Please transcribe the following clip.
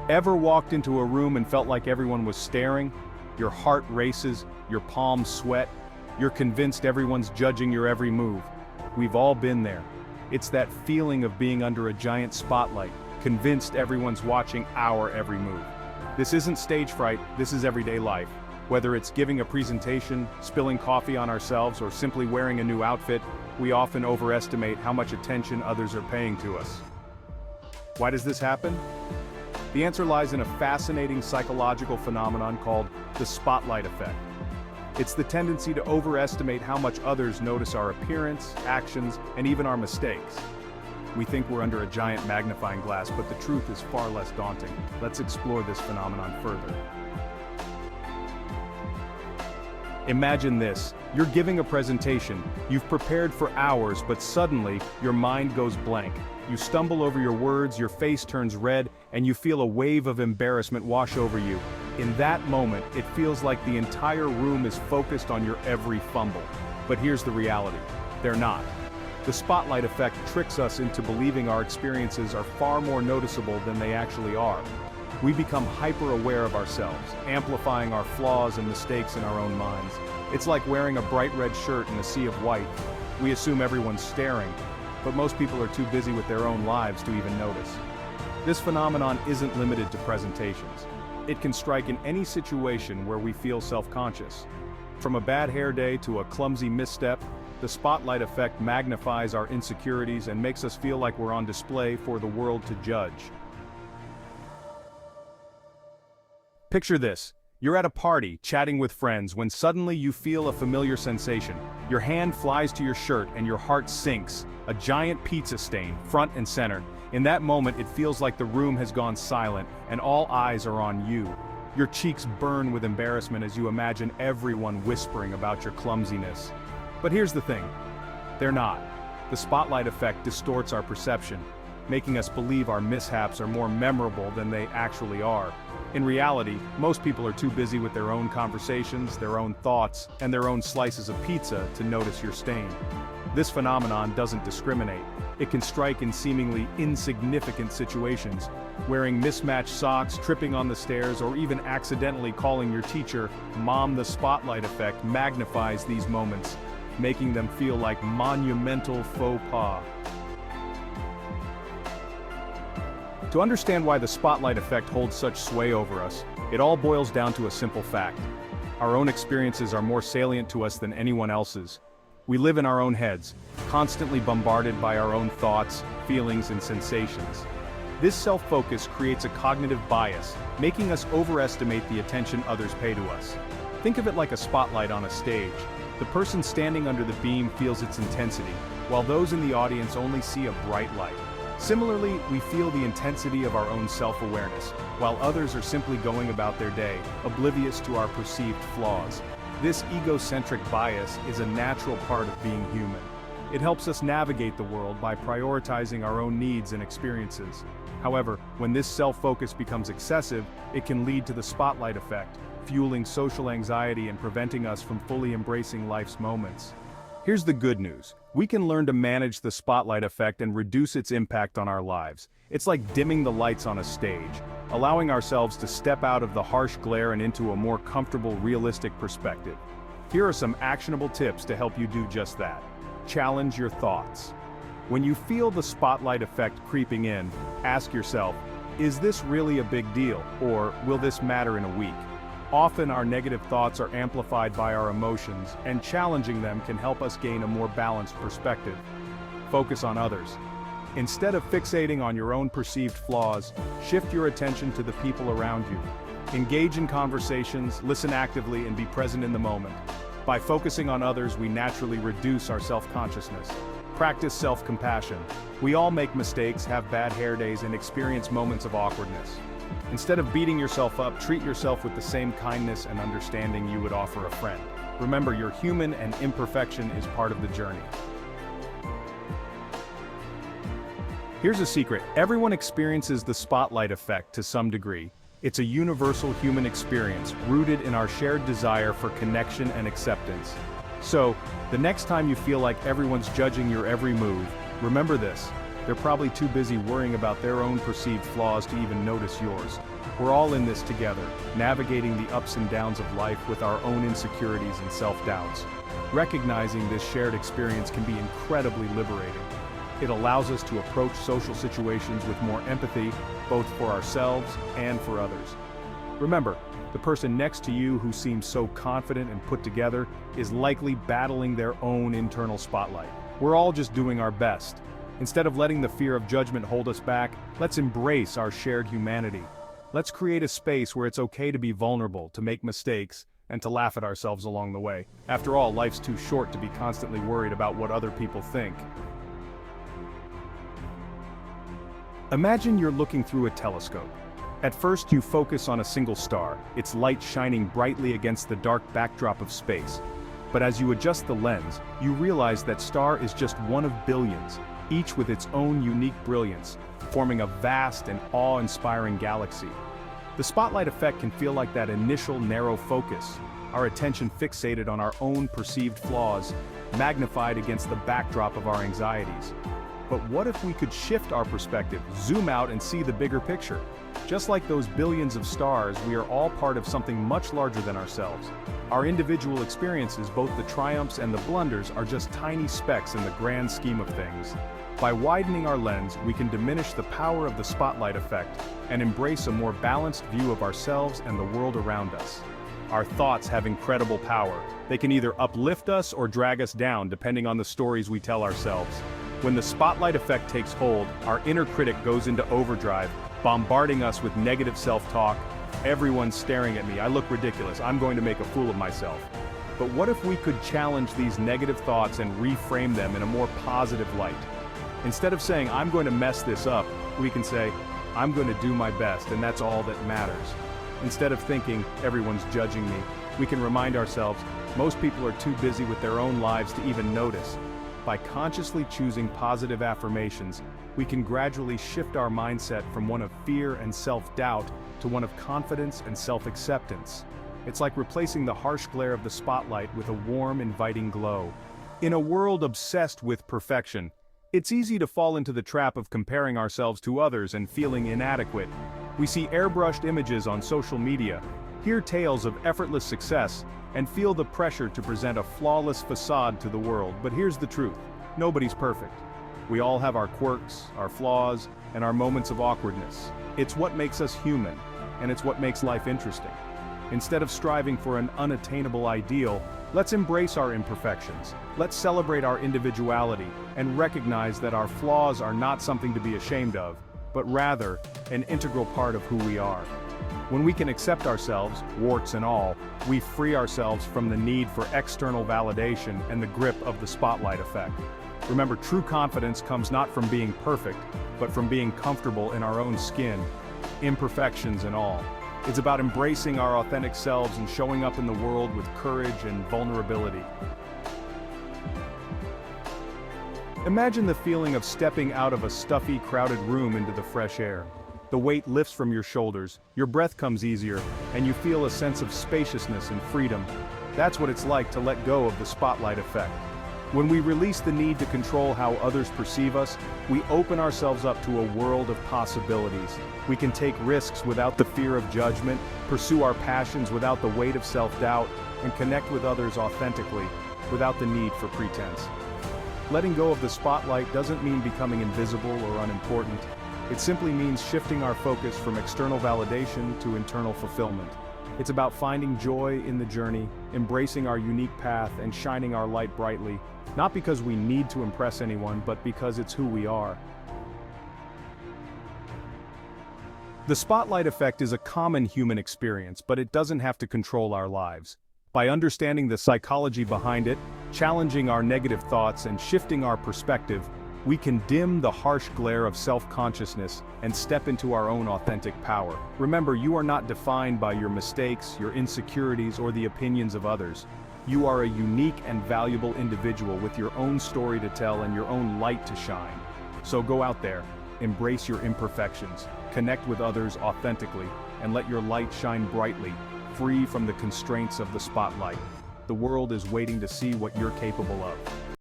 Ever walked into a room and felt like everyone was staring? Your heart races, your palms sweat, you're convinced everyone's judging your every move. We've all been there. It's that feeling of being under a giant spotlight, convinced everyone's watching our every move. This isn't stage fright, this is everyday life. Whether it's giving a presentation, spilling coffee on ourselves, or simply wearing a new outfit, we often overestimate how much attention others are paying to us. Why does this happen? The answer lies in a fascinating psychological phenomenon called the spotlight effect. It's the tendency to overestimate how much others notice our appearance, actions, and even our mistakes. We think we're under a giant magnifying glass, but the truth is far less daunting. Let's explore this phenomenon further. Imagine this, you're giving a presentation, you've prepared for hours, but suddenly, your mind goes blank. You stumble over your words, your face turns red, and you feel a wave of embarrassment wash over you. In that moment, it feels like the entire room is focused on your every fumble. But here's the reality, they're not. The spotlight effect tricks us into believing our experiences are far more noticeable than they actually are. We become hyper-aware of ourselves, amplifying our flaws and mistakes in our own minds. It's like wearing a bright red shirt in a sea of white. We assume everyone's staring, but most people are too busy with their own lives to even notice. This phenomenon isn't limited to presentations. It can strike in any situation where we feel self-conscious. From a bad hair day to a clumsy misstep, the spotlight effect magnifies our insecurities and makes us feel like we're on display for the world to judge. Picture this. You're at a party, chatting with friends, when suddenly you feel a familiar sensation. Your hand flies to your shirt and your heart sinks, a giant pizza stain, front and center. In that moment, it feels like the room has gone silent, and all eyes are on you. Your cheeks burn with embarrassment as you imagine everyone whispering about your clumsiness. But here's the thing. They're not. The spotlight effect distorts our perception, making us believe our mishaps are more memorable than they actually are. In reality, most people are too busy with their own conversations, their own thoughts, and their own slices of pizza to notice your stain. This phenomenon doesn't discriminate. It can strike in seemingly insignificant situations. Wearing mismatched socks, tripping on the stairs, or even accidentally calling your teacher Mom. The spotlight effect magnifies these moments, making them feel like monumental faux pas. To understand why the spotlight effect holds such sway over us, it all boils down to a simple fact. Our own experiences are more salient to us than anyone else's. We live in our own heads, constantly bombarded by our own thoughts, feelings, and sensations. This self-focus creates a cognitive bias, making us overestimate the attention others pay to us. Think of it like a spotlight on a stage. The person standing under the beam feels its intensity, while those in the audience only see a bright light. Similarly, we feel the intensity of our own self-awareness, while others are simply going about their day, oblivious to our perceived flaws. This egocentric bias is a natural part of being human. It helps us navigate the world by prioritizing our own needs and experiences. However, when this self-focus becomes excessive, it can lead to the spotlight effect, fueling social anxiety and preventing us from fully embracing life's moments. Here's the good news. We can learn to manage the spotlight effect and reduce its impact on our lives. It's like dimming the lights on a stage, allowing ourselves to step out of the harsh glare and into a more comfortable, realistic perspective. Here are some actionable tips to help you do just that. Challenge your thoughts. When you feel the spotlight effect creeping in, ask yourself, is this really a big deal, or will this matter in a week? Often our negative thoughts are amplified by our emotions, and challenging them can help us gain a more balanced perspective. Focus on others. Instead of fixating on your own perceived flaws, shift your attention to the people around you. Engage in conversations, listen actively, and be present in the moment. By focusing on others, we naturally reduce our self-consciousness. Practice self-compassion. We all make mistakes, have bad hair days, and experience moments of awkwardness. Instead of beating yourself up, treat yourself with the same kindness and understanding you would offer a friend. Remember, you're human and imperfection is part of the journey. Here's a secret. Everyone experiences the spotlight effect to some degree. It's a universal human experience, rooted in our shared desire for connection and acceptance. So, the next time you feel like everyone's judging your every move, remember this. They're probably too busy worrying about their own perceived flaws to even notice yours. We're all in this together, navigating the ups and downs of life with our own insecurities and self-doubts. Recognizing this shared experience can be incredibly liberating. It allows us to approach social situations with more empathy, both for ourselves and for others. Remember, the person next to you who seems so confident and put together is likely battling their own internal spotlight. We're all just doing our best. Instead of letting the fear of judgment hold us back, let's embrace our shared humanity. Let's create a space where it's okay to be vulnerable, to make mistakes, and to laugh at ourselves along the way. After all, life's too short to be constantly worried about what other people think. Imagine you're looking through a telescope. At first you focus on a single star, its light shining brightly against the dark backdrop of space. But as you adjust the lens, you realize that star is just one of billions, each with its own unique brilliance, forming a vast and awe-inspiring galaxy. The spotlight effect can feel like that initial narrow focus, our attention fixated on our own perceived flaws, magnified against the backdrop of our anxieties. But what if we could shift our perspective, zoom out and see the bigger picture? Just like those billions of stars, we are all part of something much larger than ourselves. Our individual experiences, both the triumphs and the blunders, are just tiny specks in the grand scheme of things. By widening our lens, we can diminish the power of the spotlight effect and embrace a more balanced view of ourselves and the world around us. Our thoughts have incredible power. They can either uplift us or drag us down, depending on the stories we tell ourselves. When the spotlight effect takes hold, our inner critic goes into overdrive, bombarding us with negative self-talk. Everyone's staring at me, I look ridiculous, I'm going to make a fool of myself. But what if we could challenge these negative thoughts and reframe them in a more positive light? Instead of saying, I'm going to mess this up, we can say, I'm going to do my best, and that's all that matters. Instead of thinking, everyone's judging me, we can remind ourselves, most people are too busy with their own lives to even notice. By consciously choosing positive affirmations, we can gradually shift our mindset from one of fear and self-doubt to one of confidence and self-acceptance. It's like replacing the harsh glare of the spotlight with a warm, inviting glow. In a world obsessed with perfection, it's easy to fall into the trap of comparing ourselves to others and feeling inadequate. We see airbrushed images on social media, hear tales of effortless success, and feel the pressure to present a flawless facade to the world. But here's the truth: nobody's perfect. We all have our quirks, our flaws, and our moments of awkwardness. It's what makes us human, and it's what makes life interesting. Instead of striving for an unattainable ideal, let's embrace our imperfections. Let's celebrate our individuality and recognize that our flaws are not something to be ashamed of, but rather an integral part of who we are. When we can accept ourselves, warts and all, we free ourselves from the need for external validation and the grip of the spotlight effect. Remember, true confidence comes not from being perfect, but from being comfortable in our own skin, imperfections and all. It's about embracing our authentic selves and showing up in the world with courage and vulnerability. Imagine the feeling of stepping out of a stuffy, crowded room into the fresh air. The weight lifts from your shoulders, your breath comes easier, and you feel a sense of spaciousness and freedom. That's what it's like to let go of the spotlight effect. When we release the need to control how others perceive us, we open ourselves up to a world of possibilities. We can take risks without the fear of judgment, pursue our passions without the weight of self-doubt, and connect with others authentically, without the need for pretense. Letting go of the spotlight doesn't mean becoming invisible or unimportant. It simply means shifting our focus from external validation to internal fulfillment. It's about finding joy in the journey, embracing our unique path, and shining our light brightly, not because we need to impress anyone, but because it's who we are. The spotlight effect is a common human experience, but it doesn't have to control our lives. By understanding the psychology behind it, challenging our negative thoughts, and shifting our perspective, we can dim the harsh glare of self-consciousness and step into our own authentic power. Remember, you are not defined by your mistakes, your insecurities, or the opinions of others. You are a unique and valuable individual with your own story to tell and your own light to shine. So go out there, embrace your imperfections, connect with others authentically, and let your light shine brightly, free from the constraints of the spotlight. The world is waiting to see what you're capable of.